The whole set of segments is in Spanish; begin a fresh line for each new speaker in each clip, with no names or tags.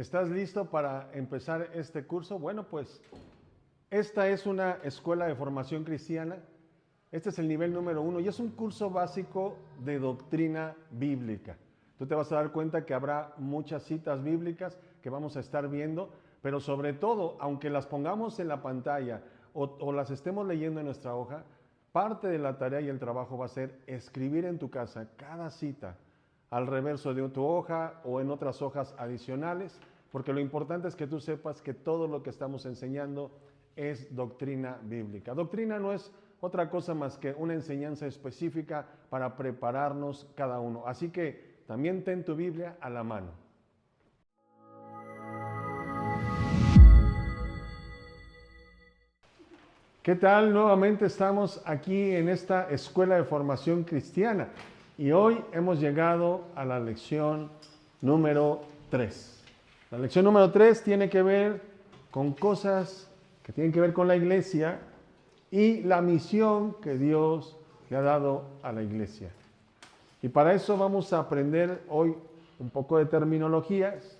¿Estás listo para empezar este curso? Bueno, pues esta es una escuela de formación cristiana. Este es el nivel número 1 y es un curso básico de doctrina bíblica. Tú te vas a dar cuenta que habrá muchas citas bíblicas que vamos a estar viendo, pero sobre todo, aunque las pongamos en la pantalla o las estemos leyendo en nuestra hoja, parte de la tarea y el trabajo va a ser escribir en tu casa cada cita al reverso de tu hoja o en otras hojas adicionales, porque lo importante es que tú sepas que todo lo que estamos enseñando es doctrina bíblica. Doctrina no es otra cosa más que una enseñanza específica para prepararnos cada uno. Así que también ten tu Biblia a la mano. ¿Qué tal? Nuevamente estamos aquí en esta escuela de formación cristiana y hoy hemos llegado a la lección número 3. La lección número 3 tiene que ver con cosas que tienen que ver con la iglesia y la misión que Dios le ha dado a la iglesia. Y para eso vamos a aprender hoy un poco de terminologías.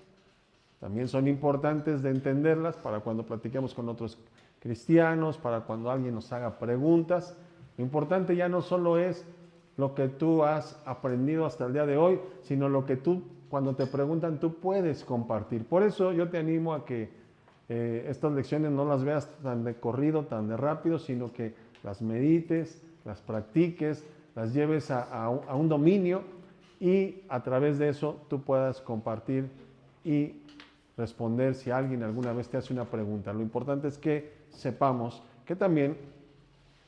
También son importantes de entenderlas para cuando platiquemos con otros cristianos, para cuando alguien nos haga preguntas. Lo importante ya no solo es lo que tú has aprendido hasta el día de hoy, sino lo que tú, cuando te preguntan, tú puedes compartir. Por eso yo te animo a que estas lecciones no las veas tan de corrido, tan de rápido, sino que las medites, las practiques, las lleves a un dominio y a través de eso tú puedas compartir y responder si alguien alguna vez te hace una pregunta. Lo importante es que sepamos que también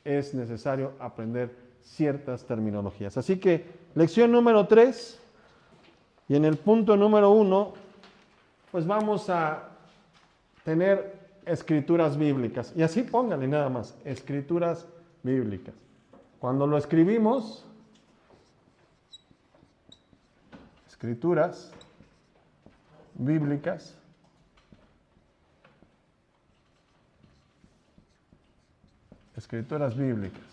es necesario aprender ciertas terminologías. Así que lección número 3 y en el punto número 1 pues vamos a tener escrituras bíblicas. Y así póngale nada más, escrituras bíblicas. Cuando lo escribimos, escrituras bíblicas, escrituras bíblicas.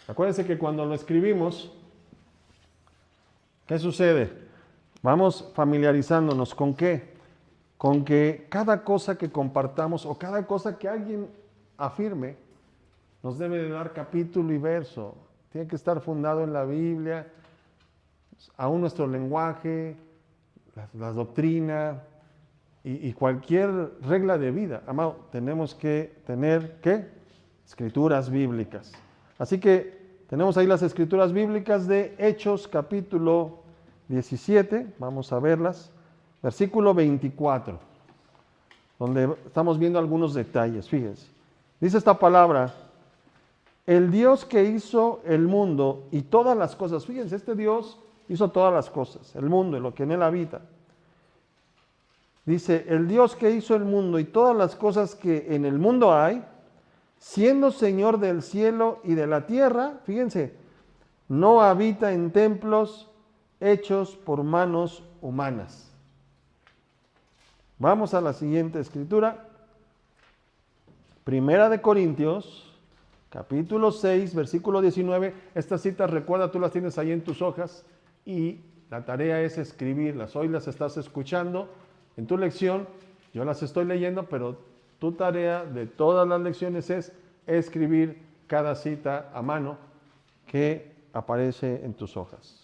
Acuérdense que cuando lo escribimos, ¿qué sucede? Vamos familiarizándonos con qué. Con que cada cosa que compartamos o cada cosa que alguien afirme nos debe de dar capítulo y verso. Tiene que estar fundado en la Biblia, aún nuestro lenguaje, la doctrina y cualquier regla de vida. Amado, tenemos que tener, ¿qué? Escrituras bíblicas. Así que tenemos ahí las escrituras bíblicas de Hechos capítulo 17, vamos a verlas, versículo 24, donde estamos viendo algunos detalles, fíjense. Dice esta palabra, el Dios que hizo el mundo y todas las cosas, fíjense, este Dios hizo todas las cosas, el mundo y lo que en él habita. Dice, el Dios que hizo el mundo y todas las cosas que en el mundo hay, siendo Señor del cielo y de la tierra, fíjense, no habita en templos hechos por manos humanas. Vamos a la siguiente escritura. Primera de Corintios, capítulo 6, versículo 19. Estas citas, recuerda, tú las tienes ahí en tus hojas y la tarea es escribirlas. Hoy las estás escuchando en tu lección, yo las estoy leyendo, pero tu tarea de todas las lecciones es escribir cada cita a mano que aparece en tus hojas.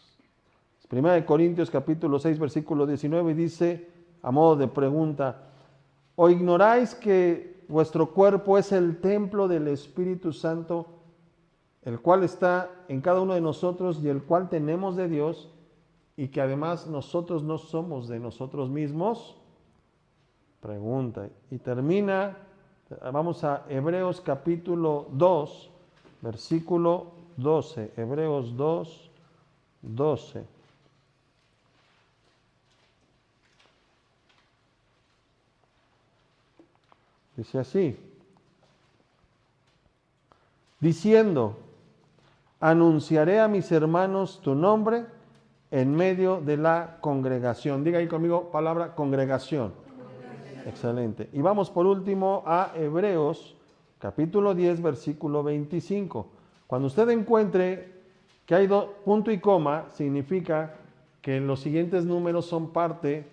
Primera de Corintios capítulo 6 versículo 19 dice, a modo de pregunta, ¿o ignoráis que vuestro cuerpo es el templo del Espíritu Santo, el cual está en cada uno de nosotros y el cual tenemos de Dios, y que además nosotros no somos de nosotros mismos? Pregunta. Y termina, vamos a Hebreos capítulo 2, versículo 12. Hebreos 2, 12. Dice así, diciendo, anunciaré a mis hermanos tu nombre en medio de la congregación. Diga ahí conmigo palabra congregación. Excelente. Y vamos por último a Hebreos, capítulo 10, versículo 25. Cuando usted encuentre que hay punto y coma, significa que los siguientes números son parte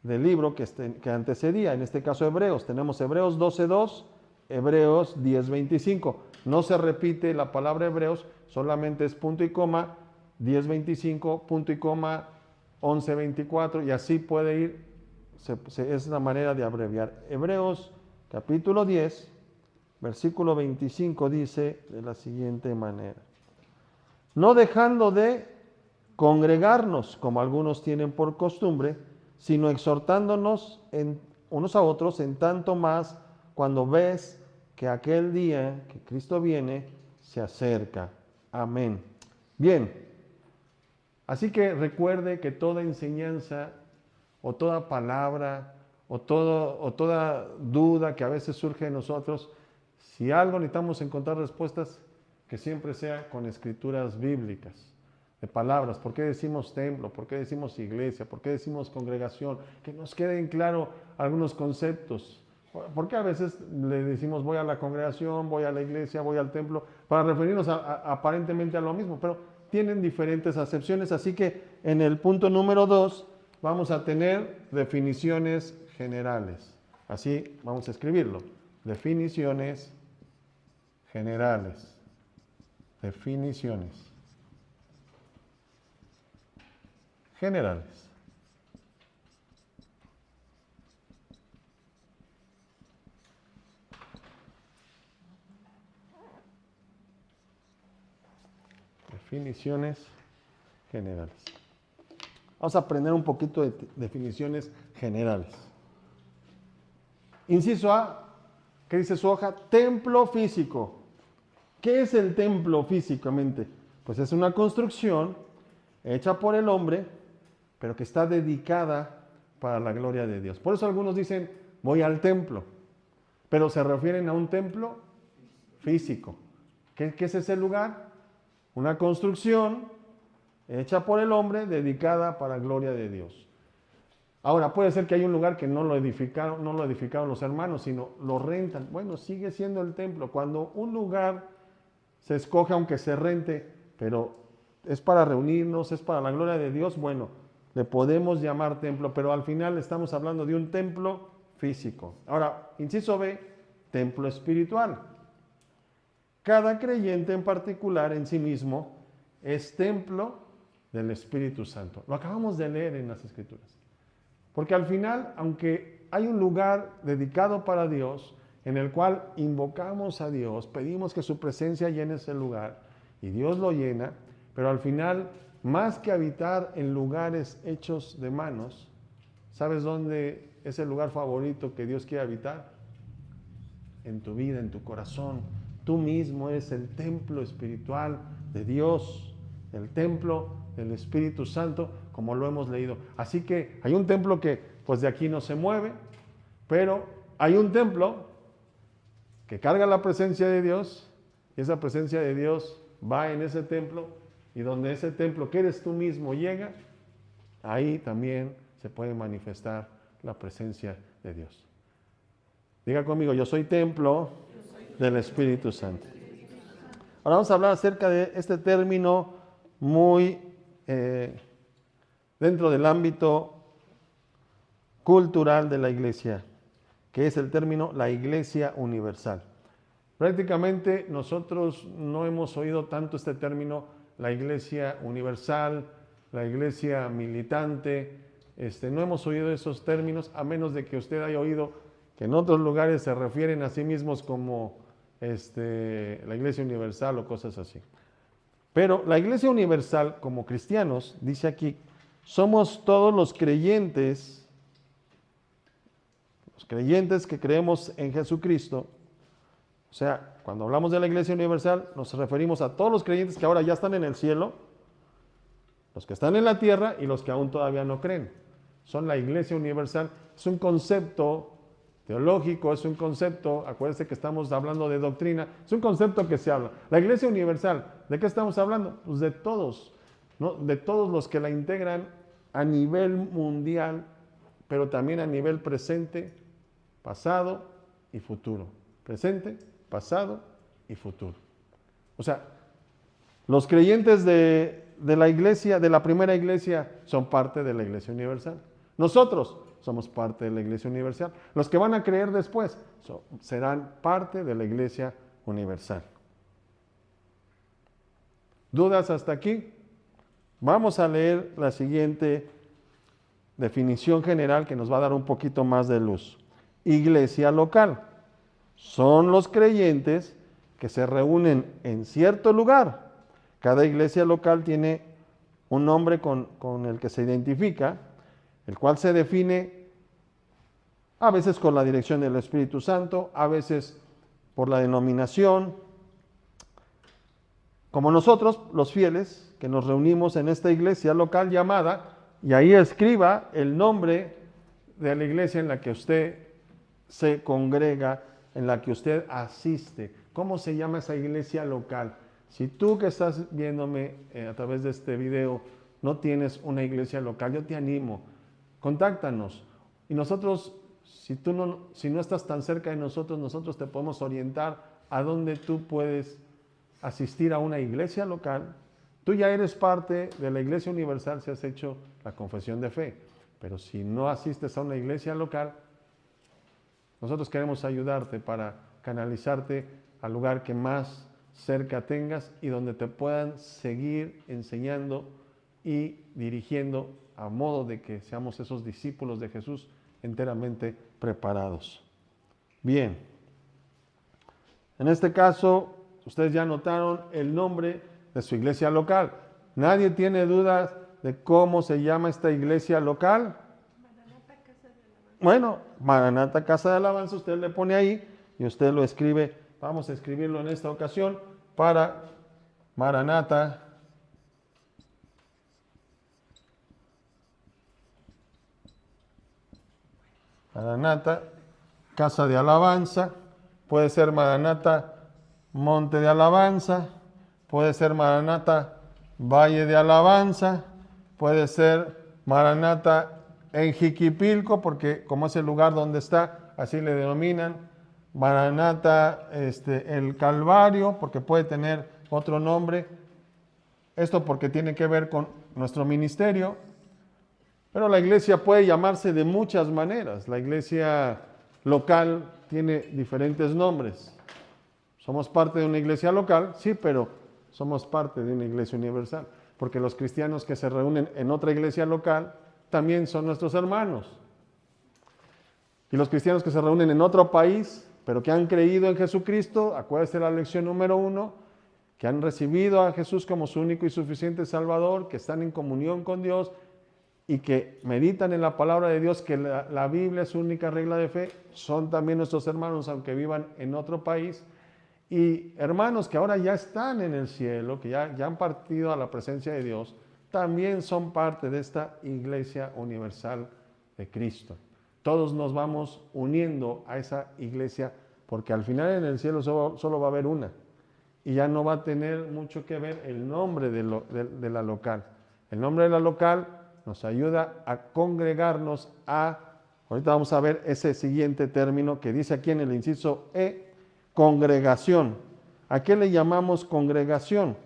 del libro que antecedía, en este caso Hebreos. Tenemos Hebreos 12:2, Hebreos 10:25. No se repite la palabra Hebreos, solamente es punto y coma, 10:25, punto y coma, 11:24, y así puede ir, es la manera de abreviar. Hebreos capítulo 10, versículo 25 dice de la siguiente manera: no dejando de congregarnos, como algunos tienen por costumbre, sino exhortándonos unos a otros, en tanto más cuando ves que aquel día que Cristo viene se acerca. Amén. Bien, así que recuerde que toda enseñanza o toda palabra o toda duda que a veces surge en nosotros, si algo necesitamos encontrar respuestas, que siempre sea con escrituras bíblicas, de palabras. ¿Por qué decimos templo? ¿Por qué decimos iglesia? ¿Por qué decimos congregación? Que nos queden claros algunos conceptos. ¿Por qué a veces le decimos voy a la congregación, voy a la iglesia, voy al templo? Para referirnos aparentemente a lo mismo, pero tienen diferentes acepciones. Así que en el punto número 2 vamos a tener definiciones generales. Así vamos a escribirlo. Definiciones generales. Definiciones generales. Definiciones generales. Vamos a aprender un poquito de definiciones generales. Inciso A, ¿qué dice su hoja? Templo físico. ¿Qué es el templo físicamente? Pues es una construcción hecha por el hombre, pero que está dedicada para la gloria de Dios. Por eso algunos dicen, voy al templo, pero se refieren a un templo físico. ¿Qué es ese lugar? Una construcción hecha por el hombre, dedicada para la gloria de Dios. Ahora, puede ser que haya un lugar que no lo edificaron los hermanos, sino lo rentan. Bueno, sigue siendo el templo. Cuando un lugar se escoge, aunque se rente, pero es para reunirnos, es para la gloria de Dios, bueno, le podemos llamar templo, pero al final estamos hablando de un templo físico. Ahora, inciso B, templo espiritual. Cada creyente en particular en sí mismo es templo del Espíritu Santo. Lo acabamos de leer en las Escrituras. Porque al final, aunque hay un lugar dedicado para Dios, en el cual invocamos a Dios, pedimos que su presencia llene ese lugar, y Dios lo llena, pero al final, más que habitar en lugares hechos de manos, ¿sabes dónde es el lugar favorito que Dios quiere habitar? En tu vida, en tu corazón. Tú mismo eres el templo espiritual de Dios, el templo del Espíritu Santo, como lo hemos leído. Así que hay un templo que pues de aquí no se mueve, pero hay un templo que carga la presencia de Dios, y esa presencia de Dios va en ese templo, y donde ese templo que eres tú mismo llega, ahí también se puede manifestar la presencia de Dios. Diga conmigo, yo soy templo del Espíritu Santo. Ahora vamos a hablar acerca de este término muy dentro del ámbito cultural de la iglesia, que es el término la iglesia universal. Prácticamente nosotros no hemos oído tanto este término, la iglesia universal, la iglesia militante, no hemos oído esos términos, a menos de que usted haya oído que en otros lugares se refieren a sí mismos como la iglesia universal o cosas así. Pero la iglesia universal, como cristianos, dice aquí, somos todos los creyentes que creemos en Jesucristo. O sea, cuando hablamos de la iglesia universal, nos referimos a todos los creyentes que ahora ya están en el cielo, los que están en la tierra y los que aún todavía no creen. Son la iglesia universal. Es un concepto teológico, es un concepto, acuérdense que estamos hablando de doctrina, es un concepto que se habla. La iglesia universal, ¿de qué estamos hablando? Pues de todos, ¿no? De todos los que la integran a nivel mundial, pero también a nivel presente, pasado y futuro. Presente, pasado y futuro. O sea, los creyentes de la iglesia, de la primera iglesia, son parte de la iglesia universal. Nosotros somos parte de la Iglesia Universal. Los que van a creer después serán parte de la Iglesia Universal. ¿Dudas hasta aquí? Vamos a leer la siguiente definición general que nos va a dar un poquito más de luz. Iglesia local. Son los creyentes que se reúnen en cierto lugar. Cada iglesia local tiene un nombre con el que se identifica, el cual se define a veces con la dirección del Espíritu Santo, a veces por la denominación, como nosotros, los fieles, que nos reunimos en esta iglesia local llamada, y ahí escriba el nombre de la iglesia en la que usted se congrega, en la que usted asiste. ¿Cómo se llama esa iglesia local? Si tú que estás viéndome a través de este video no tienes una iglesia local, yo te animo, contáctanos. Y nosotros, si no estás tan cerca de nosotros, nosotros te podemos orientar a dónde tú puedes asistir a una iglesia local. Tú ya eres parte de la Iglesia Universal si has hecho la confesión de fe, pero si no asistes a una iglesia local, nosotros queremos ayudarte para canalizarte al lugar que más cerca tengas y donde te puedan seguir enseñando y dirigiendo a modo de que seamos esos discípulos de Jesús enteramente preparados. Bien, en este caso, ustedes ya notaron el nombre de su iglesia local. ¿Nadie tiene dudas de cómo se llama esta iglesia local?
Maranata Casa de Alabanza.
Bueno, Maranata Casa de Alabanza, usted le pone ahí y usted lo escribe. Vamos a escribirlo en esta ocasión para Maranata Casa de Alabanza. Puede ser Maranata Monte de Alabanza, puede ser Maranata Valle de Alabanza, puede ser Maranata en Jiquipilco, porque como es el lugar donde está, así le denominan, Maranata el Calvario, porque puede tener otro nombre, esto porque tiene que ver con nuestro ministerio, pero la iglesia puede llamarse de muchas maneras, la iglesia local tiene diferentes nombres. Somos parte de una iglesia local, sí, pero somos parte de una iglesia universal, porque los cristianos que se reúnen en otra iglesia local también son nuestros hermanos. Y los cristianos que se reúnen en otro país, pero que han creído en Jesucristo, acuérdense la lección número 1, que han recibido a Jesús como su único y suficiente Salvador, que están en comunión con Dios y que meditan en la palabra de Dios, que la Biblia es su única regla de fe, son también nuestros hermanos, aunque vivan en otro país. Y hermanos que ahora ya están en el cielo, que ya han partido a la presencia de Dios, también son parte de esta iglesia universal de Cristo. Todos nos vamos uniendo a esa iglesia, porque al final en el cielo solo va a haber una. Y ya no va a tener mucho que ver el nombre de la local. El nombre de la local nos ayuda a congregarnos ahorita vamos a ver ese siguiente término que dice aquí en el inciso E, congregación. ¿A qué le llamamos congregación?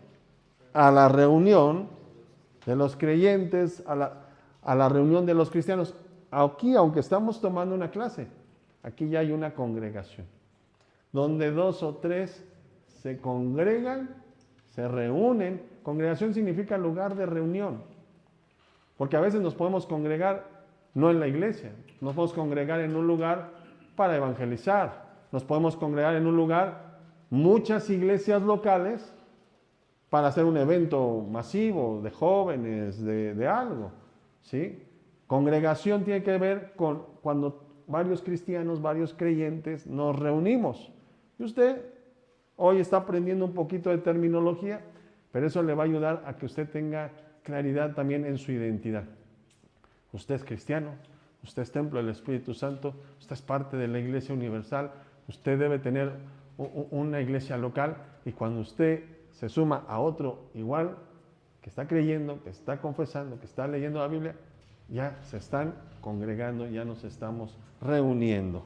A la reunión de los creyentes, a la reunión de los cristianos. Aquí, aunque estamos tomando una clase, aquí ya hay una congregación, donde 2 o 3 se congregan, se reúnen. Congregación significa lugar de reunión, porque a veces nos podemos congregar no en la iglesia, nos podemos congregar en un lugar para evangelizar, nos podemos congregar en un lugar, muchas iglesias locales, para hacer un evento masivo de jóvenes, de algo, ¿sí? Congregación tiene que ver con cuando varios cristianos, varios creyentes nos reunimos. Y usted hoy está aprendiendo un poquito de terminología, pero eso le va a ayudar a que usted tenga claridad también en su identidad. Usted es cristiano, usted es templo del Espíritu Santo, usted es parte de la iglesia universal, usted debe tener una iglesia local, y cuando usted se suma a otro igual, que está creyendo, que está confesando, que está leyendo la Biblia, ya se están congregando, ya nos estamos reuniendo.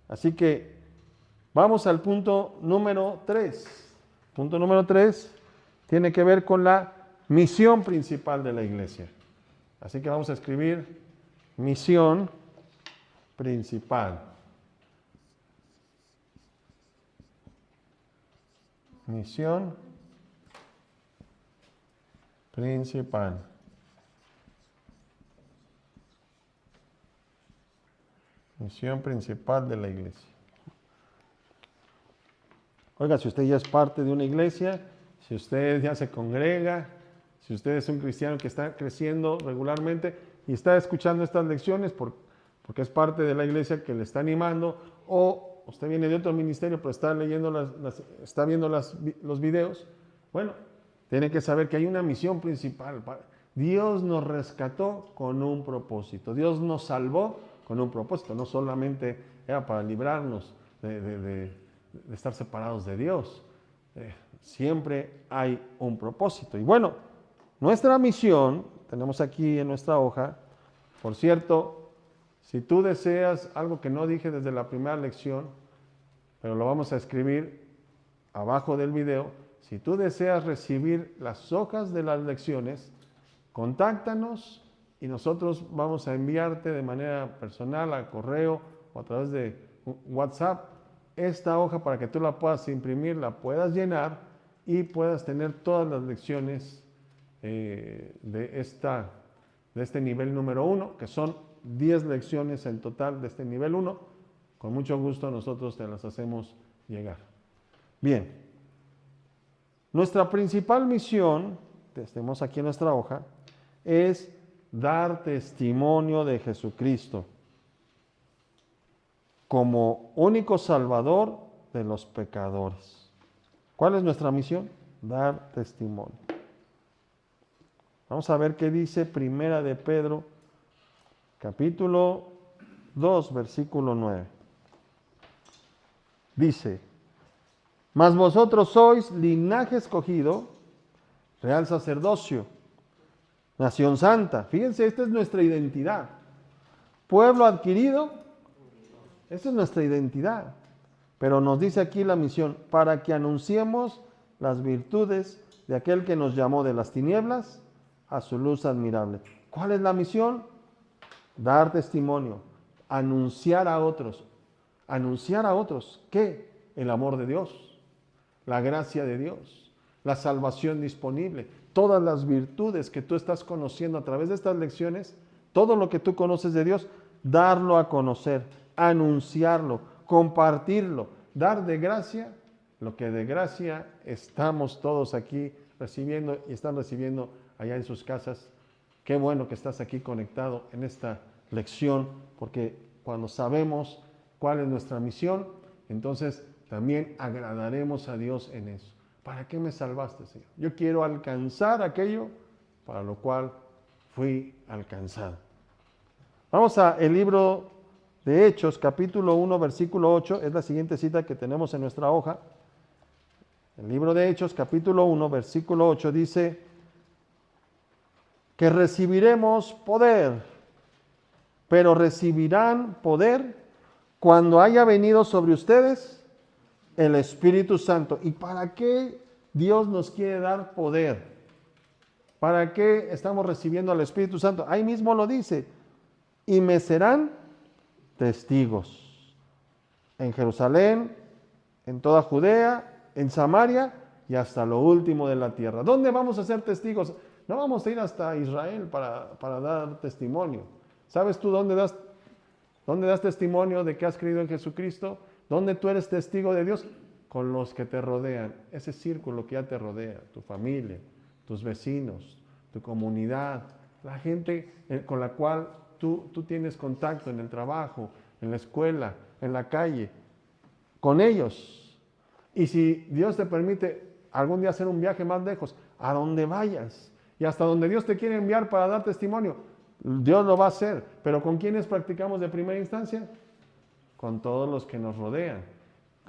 Así que vamos al punto número 3. Punto número 3 tiene que ver con la misión principal de la iglesia. Así que vamos a escribir misión principal. Misión principal. Misión principal de la iglesia. Oiga, si usted ya es parte de una iglesia, si usted ya se congrega, si usted es un cristiano que está creciendo regularmente y está escuchando estas lecciones porque es parte de la iglesia que le está animando, o usted viene de otro ministerio pero está leyendo está viendo los videos, bueno, tiene que saber que hay una misión principal. Dios nos rescató con un propósito. Dios nos salvó con un propósito. No solamente era para librarnos de estar separados de Dios. Siempre hay un propósito. Y bueno, nuestra misión, tenemos aquí en nuestra hoja, por cierto, si tú deseas algo que no dije desde la primera lección, pero lo vamos a escribir abajo del video, si tú deseas recibir las hojas de las lecciones, contáctanos y nosotros vamos a enviarte de manera personal, a correo o a través de WhatsApp, esta hoja para que tú la puedas imprimir, la puedas llenar y puedas tener todas las lecciones de este nivel número 1, que son 10 lecciones en total de este nivel 1. Con mucho gusto nosotros te las hacemos llegar. Bien. Nuestra principal misión, tenemos aquí en nuestra hoja, es dar testimonio de Jesucristo como único Salvador de los pecadores. ¿Cuál es nuestra misión? Dar testimonio. Vamos a ver qué dice Primera de Pedro, capítulo 2, versículo 9. Dice: mas vosotros sois linaje escogido, real sacerdocio, nación santa. Fíjense, esta es nuestra identidad. Pueblo adquirido, esta es nuestra identidad. Pero nos dice aquí la misión, para que anunciemos las virtudes de aquel que nos llamó de las tinieblas a su luz admirable. ¿Cuál es la misión? Dar testimonio, anunciar a otros. ¿Anunciar a otros qué? El amor de Dios. La gracia de Dios, la salvación disponible, todas las virtudes que tú estás conociendo a través de estas lecciones, todo lo que tú conoces de Dios, darlo a conocer, anunciarlo, compartirlo, dar de gracia lo que de gracia estamos todos aquí recibiendo y están recibiendo allá en sus casas. Qué bueno que estás aquí conectado en esta lección, porque cuando sabemos cuál es nuestra misión, entonces también agradaremos a Dios en eso. ¿Para qué me salvaste, Señor? Yo quiero alcanzar aquello para lo cual fui alcanzado. Vamos al libro de Hechos, capítulo 1, versículo 8. Es la siguiente cita que tenemos en nuestra hoja. El libro de Hechos, capítulo 1, versículo 8, dice que recibiremos poder, pero recibirán poder cuando haya venido sobre ustedes el Espíritu Santo. ¿Y para qué Dios nos quiere dar poder? ¿Para qué estamos recibiendo al Espíritu Santo? Ahí mismo lo dice: y me serán testigos en Jerusalén, en toda Judea, en Samaria y hasta lo último de la tierra. ¿Dónde vamos a ser testigos? No vamos a ir hasta Israel para dar testimonio. ¿Sabes tú dónde das testimonio de que has creído en Jesucristo? ¿Dónde tú eres testigo de Dios? Con los que te rodean, ese círculo que ya te rodea, tu familia, tus vecinos, tu comunidad, la gente con la cual tú tienes contacto en el trabajo, en la escuela, en la calle, con ellos. Y si Dios te permite algún día hacer un viaje más lejos, a donde vayas y hasta donde Dios te quiere enviar para dar testimonio, Dios lo va a hacer. Pero ¿con quiénes practicamos de primera instancia? Con todos los que nos rodean.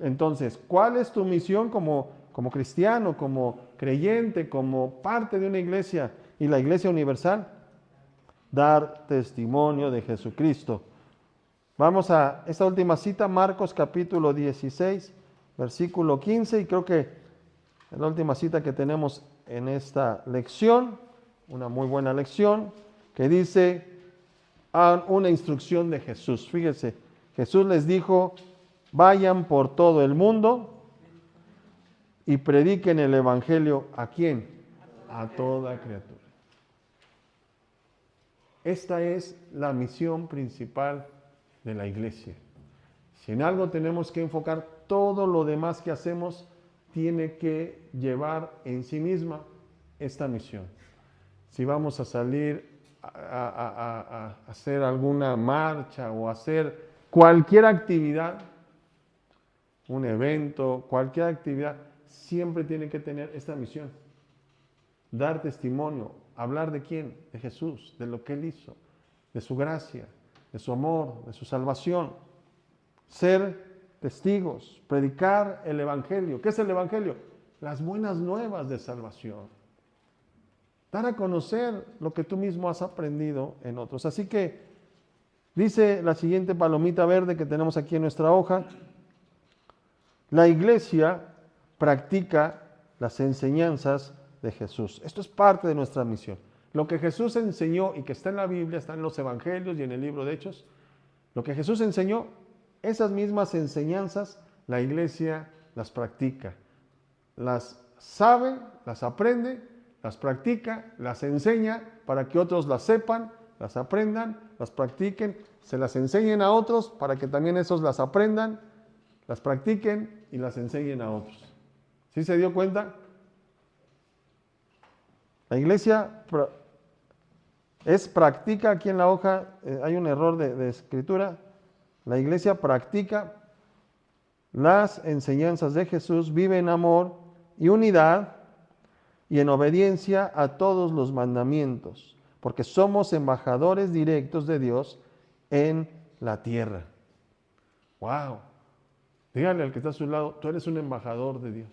Entonces, ¿cuál es tu misión como cristiano, como creyente, como parte de una iglesia y la iglesia universal? Dar testimonio de Jesucristo. Vamos a esta última cita, Marcos capítulo 16, versículo 15, y creo que es la última cita que tenemos en esta lección, una muy buena lección, que dice:
a una instrucción de Jesús. Fíjese, Jesús les dijo, vayan por todo el mundo y prediquen el evangelio. ¿A quién?
A toda criatura. Esta es la misión principal de la iglesia. Si en algo tenemos que enfocar, todo lo demás que hacemos tiene que llevar en sí misma esta misión. Si vamos a salir a hacer alguna marcha o hacer cualquier actividad, un evento, cualquier actividad, siempre tiene que tener esta misión. Dar testimonio, hablar de quién, de Jesús, de lo que Él hizo, de su gracia, de su amor, de su salvación. Ser testigos, predicar el evangelio. ¿Qué es el evangelio? Las buenas nuevas de salvación. Dar a conocer lo que tú mismo has aprendido en otros. Así que dice la siguiente palomita verde que tenemos aquí en nuestra hoja: la iglesia practica las enseñanzas de Jesús. Esto es parte de nuestra misión. Lo que Jesús enseñó y que está en la Biblia, está en los evangelios y en el libro de Hechos, lo que Jesús enseñó, esas mismas enseñanzas la iglesia las practica, las sabe, las aprende, las practica, las enseña para que otros las sepan, las aprendan, las practiquen, se las enseñen a otros para que también esos las aprendan, las practiquen y las enseñen a otros. ¿Sí se dio cuenta? La iglesia practica, aquí en la hoja hay un error de escritura. La iglesia practica las enseñanzas de Jesús, vive en amor y unidad y en obediencia a todos los mandamientos, porque somos embajadores directos de Dios en la tierra. ¡Wow! Dígale al que está a su lado, tú eres un embajador de Dios.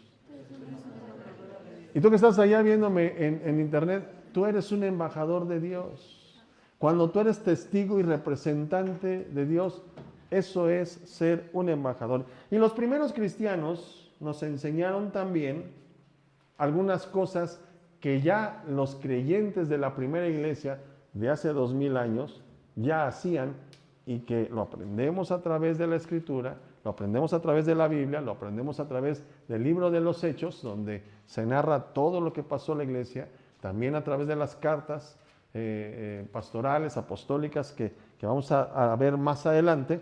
Y tú que estás allá viéndome en internet, tú eres un embajador de Dios. Cuando tú eres testigo y representante de Dios, eso es ser un embajador. Y los primeros cristianos nos enseñaron también algunas cosas que ya los creyentes de la primera iglesia de hace 2000 años ya hacían y que lo aprendemos a través de la Escritura, lo aprendemos a través de la Biblia, lo aprendemos a través del libro de los Hechos, donde se narra todo lo que pasó en la iglesia, también a través de las cartas pastorales, apostólicas que vamos a ver más adelante.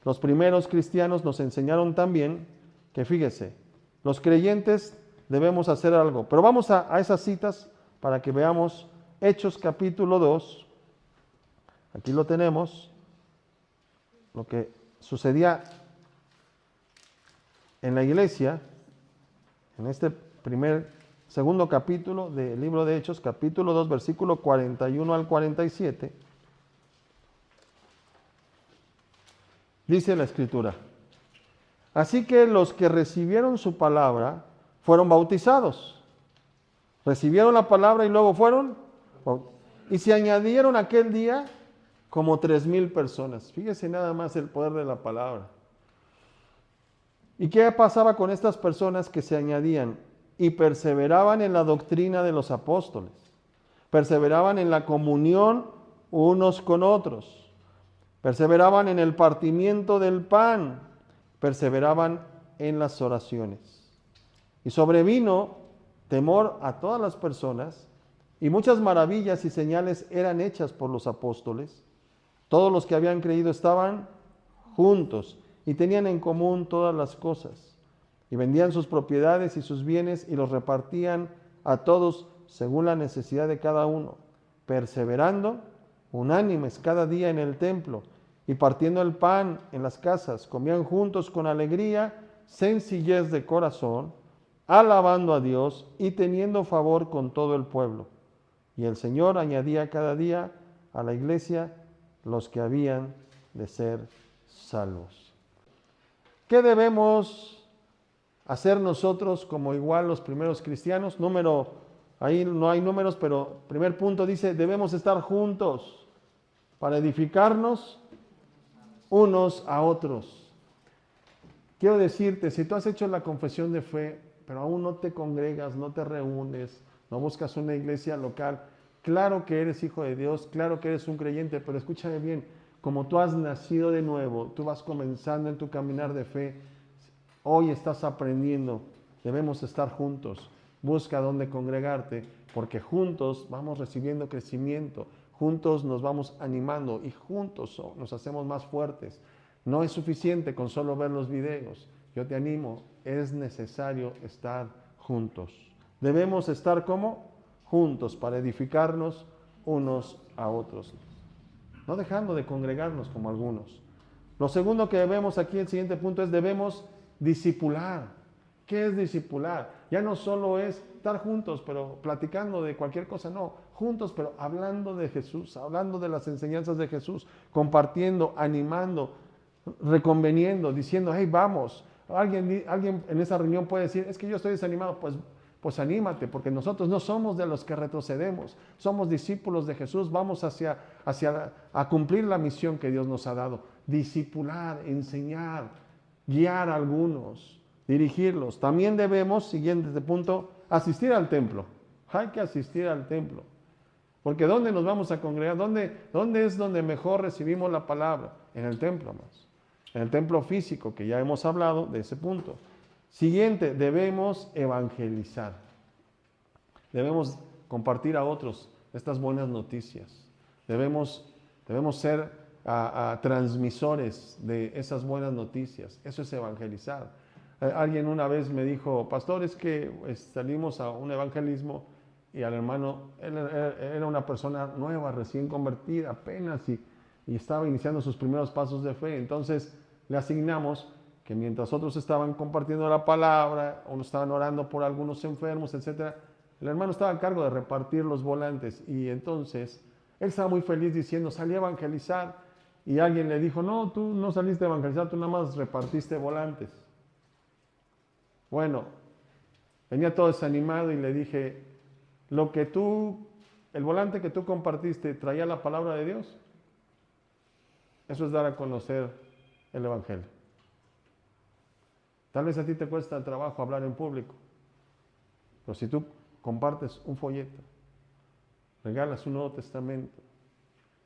Los primeros cristianos nos enseñaron también que, fíjese, los creyentes debemos hacer algo. Pero vamos a esas citas para que veamos Hechos capítulo 2. Aquí lo tenemos. Lo que sucedía en la iglesia, en este segundo capítulo del libro de Hechos, capítulo 2, versículo 41 al 47. Dice la Escritura: así que los que recibieron su palabra fueron bautizados. Recibieron la palabra y luego fueron. Y se añadieron aquel día como 3,000 personas. Fíjese nada más el poder de la palabra. ¿Y qué pasaba con estas personas que se añadían? Y perseveraban en la doctrina de los apóstoles. Perseveraban en la comunión unos con otros. Perseveraban en el partimiento del pan, perseveraban en las oraciones. Y sobrevino temor a todas las personas, y muchas maravillas y señales eran hechas por los apóstoles. Todos los que habían creído estaban juntos y tenían en común todas las cosas, y vendían sus propiedades y sus bienes y los repartían a todos según la necesidad de cada uno, perseverando unánimes cada día en el templo y partiendo el pan en las casas, comían juntos con alegría, sencillez de corazón, alabando a Dios y teniendo favor con todo el pueblo. Y el Señor añadía cada día a la iglesia los que habían de ser salvos. ¿Qué debemos hacer nosotros como igual los primeros cristianos? Ahí no hay números, pero primer punto dice, debemos estar juntos para edificarnos unos a otros. Quiero decirte, si tú has hecho la confesión de fe, pero aún no te congregas, no te reúnes, no buscas una iglesia local, Claro que eres hijo de Dios, claro que eres un creyente, pero escúchame bien, como tú has nacido de nuevo, tú vas comenzando en tu caminar de fe, hoy estás aprendiendo, debemos estar juntos. Busca dónde congregarte, porque juntos vamos recibiendo crecimiento, juntos nos vamos animando y juntos nos hacemos más fuertes. No es suficiente con solo ver los videos. Yo te animo, es necesario estar juntos. Debemos estar como juntos para edificarnos unos a otros, no dejando de congregarnos como algunos. Lo segundo que debemos aquí, el siguiente punto es debemos discipular. ¿Qué es discipular? Ya no solo es estar juntos, pero platicando de cualquier cosa, no, juntos, pero hablando de Jesús, hablando de las enseñanzas de Jesús, compartiendo, animando, reconveniendo, diciendo, hey, vamos. Alguien en esa reunión puede decir, es que yo estoy desanimado, pues anímate, porque nosotros no somos de los que retrocedemos, somos discípulos de Jesús, vamos a cumplir la misión que Dios nos ha dado, discipular, enseñar, guiar a algunos, dirigirlos. También debemos, siguiente punto, asistir al templo. Hay que asistir al templo. Porque ¿dónde nos vamos a congregar? ¿Dónde es donde mejor recibimos la palabra? En el templo más. En el templo físico, que ya hemos hablado de ese punto. Siguiente, debemos evangelizar. Debemos compartir a otros estas buenas noticias. Debemos ser transmisores de esas buenas noticias. Eso es evangelizar. Alguien una vez me dijo, pastor, es que salimos a un evangelismo y al hermano, él era una persona nueva, recién convertida, apenas y estaba iniciando sus primeros pasos de fe. Entonces le asignamos que mientras otros estaban compartiendo la palabra, unos estaban orando por algunos enfermos, etc., el hermano estaba a cargo de repartir los volantes. Y entonces él estaba muy feliz diciendo, salí a evangelizar. Y alguien le dijo, no, tú no saliste a evangelizar, tú nada más repartiste volantes. Bueno, venía todo desanimado y le dije, el volante que tú compartiste, ¿traía la palabra de Dios? Eso es dar a conocer el Evangelio. Tal vez a ti te cuesta trabajo hablar en público, pero si tú compartes un folleto, regalas un Nuevo Testamento,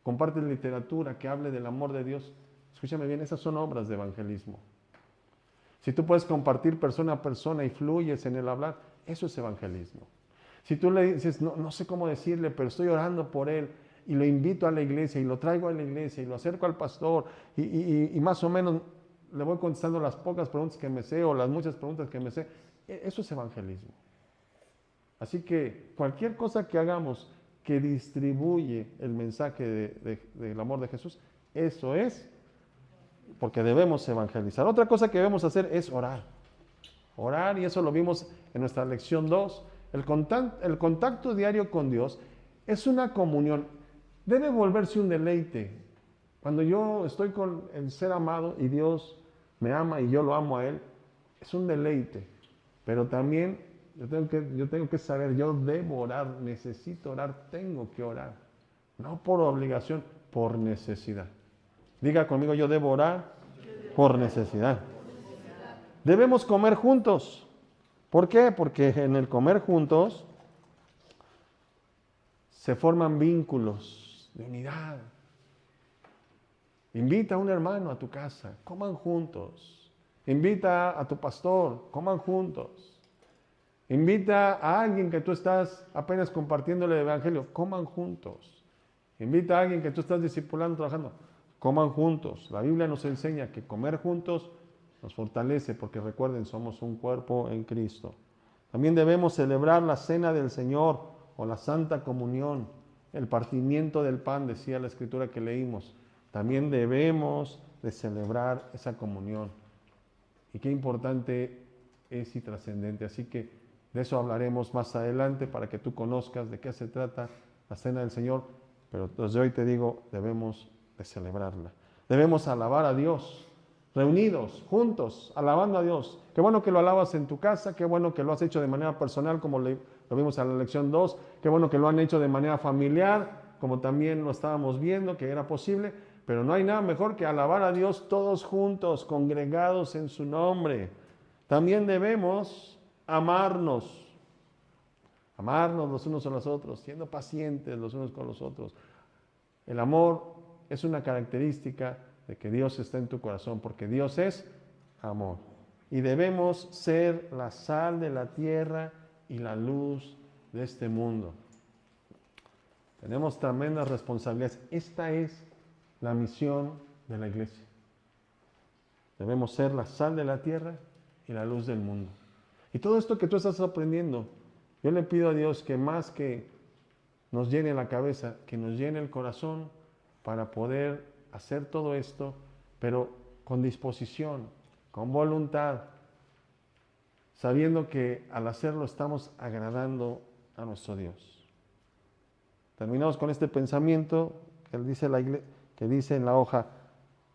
compartes literatura que hable del amor de Dios, escúchame bien, esas son obras de evangelismo. Si tú puedes compartir persona a persona y fluyes en el hablar, eso es evangelismo. Si tú le dices, no sé cómo decirle, pero estoy orando por él y lo invito a la iglesia y lo traigo a la iglesia y lo acerco al pastor y más o menos le voy contestando las pocas preguntas que me sé o las muchas preguntas que me sé, eso es evangelismo. Así que cualquier cosa que hagamos que distribuye el mensaje del amor de Jesús, eso es porque debemos evangelizar. Otra cosa que debemos hacer es orar. Orar, y eso lo vimos en nuestra lección 2. El contacto diario con Dios es una comunión. Debe volverse un deleite. Cuando yo estoy con el ser amado y Dios me ama y yo lo amo a Él, es un deleite. Pero también yo tengo que saber, yo debo orar, necesito orar, tengo que orar. No por obligación, por necesidad. Diga conmigo, yo debo orar por necesidad. Debemos comer juntos. ¿Por qué? Porque en el comer juntos se forman vínculos de unidad. Invita a un hermano a tu casa, coman juntos. Invita a tu pastor, coman juntos. Invita a alguien que tú estás apenas compartiéndole el evangelio, coman juntos. Invita a alguien que tú estás discipulando, trabajando, coman juntos. La Biblia nos enseña que comer juntos nos fortalece porque recuerden, somos un cuerpo en Cristo. También debemos celebrar la cena del Señor o la Santa Comunión, el partimiento del pan, decía la escritura que leímos. También debemos de celebrar esa comunión. Y qué importante es y trascendente. Así que de eso hablaremos más adelante para que tú conozcas de qué se trata la cena del Señor. Pero desde hoy te digo, debemos de celebrarla. Debemos alabar a Dios, reunidos, juntos, alabando a Dios. Qué bueno que lo alabas en tu casa, qué bueno que lo has hecho de manera personal, como lo vimos en la lección 2, qué bueno que lo han hecho de manera familiar, como también lo estábamos viendo, que era posible, pero no hay nada mejor que alabar a Dios todos juntos, congregados en su nombre. También debemos amarnos. Amarnos los unos a los otros, siendo pacientes los unos con los otros. El amor es una característica de que Dios está en tu corazón, porque Dios es amor. Y debemos ser la sal de la tierra y la luz de este mundo. Tenemos tremendas responsabilidades. Esta es la misión de la iglesia. Debemos ser la sal de la tierra y la luz del mundo. Y todo esto que tú estás aprendiendo, yo le pido a Dios que más que nos llene la cabeza, que nos llene el corazón para poder hacer todo esto, pero con disposición, con voluntad, sabiendo que al hacerlo estamos agradando a nuestro Dios. Terminamos con este pensamiento que dice en la hoja: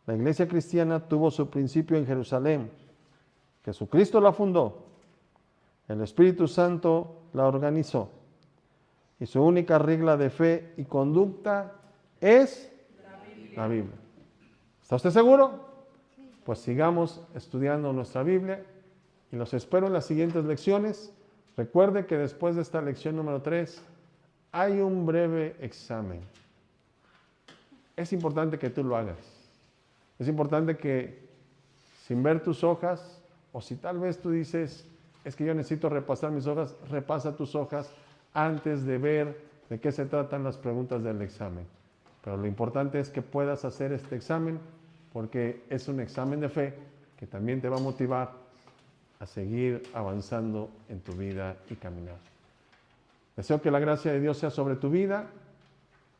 la iglesia cristiana tuvo su principio en Jerusalén. Jesucristo la fundó. El Espíritu Santo la organizó. Y su única regla de fe y conducta es la Biblia. ¿Está usted seguro? Pues sigamos estudiando nuestra Biblia y los espero en las siguientes lecciones. Recuerde que después de esta lección número 3 hay un breve examen. Es importante que tú lo hagas. Es importante que, sin ver tus hojas, o si tal vez tú dices, es que yo necesito repasar mis hojas, repasa tus hojas antes de ver de qué se tratan las preguntas del examen. Pero lo importante es que puedas hacer este examen, porque es un examen de fe que también te va a motivar a seguir avanzando en tu vida y caminar. Deseo que la gracia de Dios sea sobre tu vida.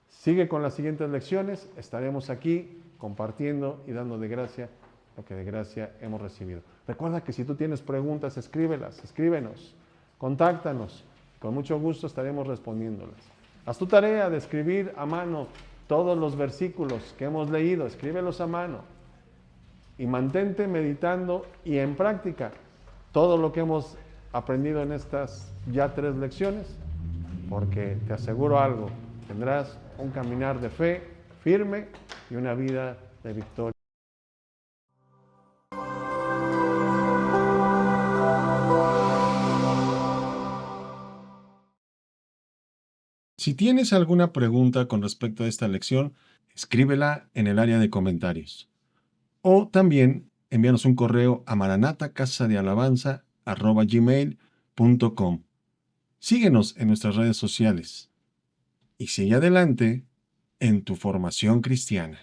Sigue con las siguientes lecciones. Estaremos aquí compartiendo y dando de gracia lo que de gracia hemos recibido. Recuerda que si tú tienes preguntas, escríbenos, contáctanos. Con mucho gusto estaremos respondiéndolas. Haz tu tarea de escribir a mano todos los versículos que hemos leído. Escríbelos a mano. Y mantente meditando y en práctica todo lo que hemos aprendido en estas ya 3 lecciones, porque te aseguro algo, tendrás un caminar de fe firme y una vida de victoria. Si tienes alguna pregunta con respecto a esta lección, escríbela en el área de comentarios. O también envíanos un correo a maranatacasadealabanza@gmail.com. Síguenos en nuestras redes sociales y sigue adelante en tu formación cristiana.